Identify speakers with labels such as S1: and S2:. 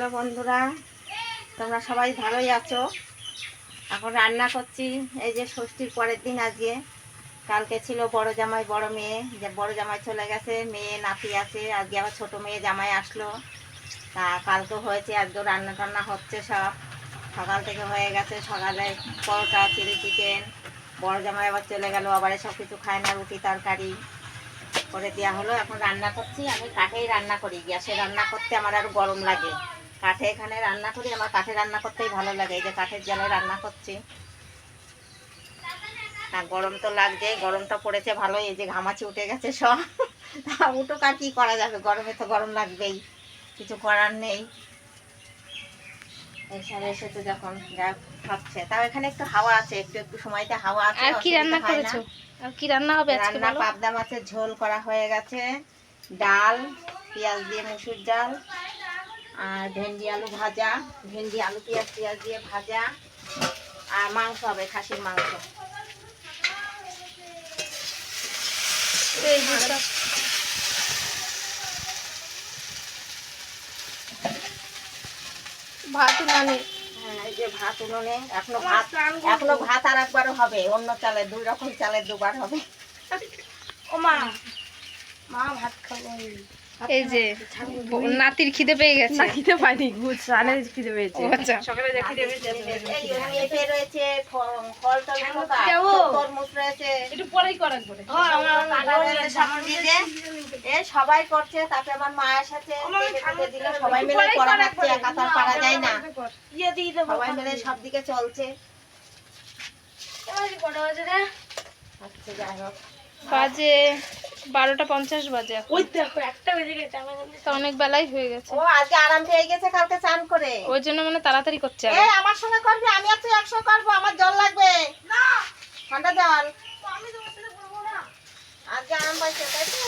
S1: Hello বন্ধুরা, তোমরা সবাই ভালোই আছো। এখন রান্না করছি। এই যে ষষ্ঠীর পরের দিন আজকে। কালকে ছিল বড় জামাই বড় মেয়ে, যে বড় জামাই চলে গেছে, মেয়ে নাতি আছে। আজকে আবার ছোট মেয়ে জামাই আসলো। তা কালকে হয়েছে, আজকে রান্না টান্না হচ্ছে সব। সকাল থেকে হয়ে গেছে, সকালে পরোটা চিলি চিকেন। বড় জামাই আবার চলে গেল, আবার সব কিছু খায় না, রুটি তরকারি করে দেওয়া হলো। এখন রান্না করছি। আমি কাঠেই রান্না করি, গ্যাসে রান্না করতে আমার আরো গরম লাগে। কাঠে এখানে রান্না করি, আমার কাঠে রান্না করতেই ভালো লাগে। এই যে কাঠের জালে রান্না করছি। আর গরম তো লাগছে, গরমটা পড়েছে ভালোই। এই যে ঘামাচি উঠে গেছে সব। তা উঠুক, আর কি করা যাবে, গরমে তো গরম লাগবেই, কিছু করার নেই। এইসব এসেছে যখন যা হচ্ছে, তাও এখানে একটু হাওয়া আছে, একটু একটু সময়তে হাওয়া আছে।
S2: আর কি রান্না করেছো? আর কি রান্না হবে আজকে
S1: রান্না
S2: বলো?
S1: পাবদা মাছের ঝোল করা হয়ে গেছে, ডাল পেঁয়াজ দিয়ে মুসুর ডাল, আর ভেন্ডি আলু ভাজা, ভেন্ডি আলু পেঁয়াজ দিয়ে ভাজা, আর মাংস হবে, খাসির মাংস।
S2: এই যে সব ভাত নানে।
S1: হ্যাঁ, এই যে ভাত উনুনে, এখনো ভাত আর একবারও হবে, অন্য চালের, 2 রকম চালের 2বার হবে।
S2: ও মা, মা ভাত খাবো। এই যে নাতির খিদে পেয়ে গেছে।
S3: না, খিদে পাইনি, গুছানে খিদে পেয়েছে।
S2: আচ্ছা,
S3: সকালে যা খিদে পেয়েছে
S1: এই এখানে এপে রয়েছে, ফল টল তরমুজ রয়েছে,
S3: একটু পরেই করার করে।
S1: কাঁটা রয়েছে, সামনে দিয়ে এ সবাই করছে। তারপরে আমার মা এসেছে, কেটে দিল, সবাই মিলে করা হচ্ছে, একা তো আর পারা যায় না।
S3: ইয়ে দিয়ে দেবো।
S1: সবাই মিলে সব দিকে চলছে। আচ্ছা, যাই হোক।
S2: বাজে 12:50 বাজে এখন।
S3: ওই দেখো একটা বেজে গেছে।
S2: তো অনেক বেলাই হয়ে গেছে,
S1: ও আজকে আরাম পেয়ে গেছে কালকে চান করে।
S2: ওই জন্য মানে তাড়াতাড়ি করছে।
S1: এ আমার সঙ্গে করবি, আমি আর তুই একসঙ্গে করবো, আমার জল লাগবে, ঠান্ডা জল। আজকে আরাম পাইছে, তাই তো?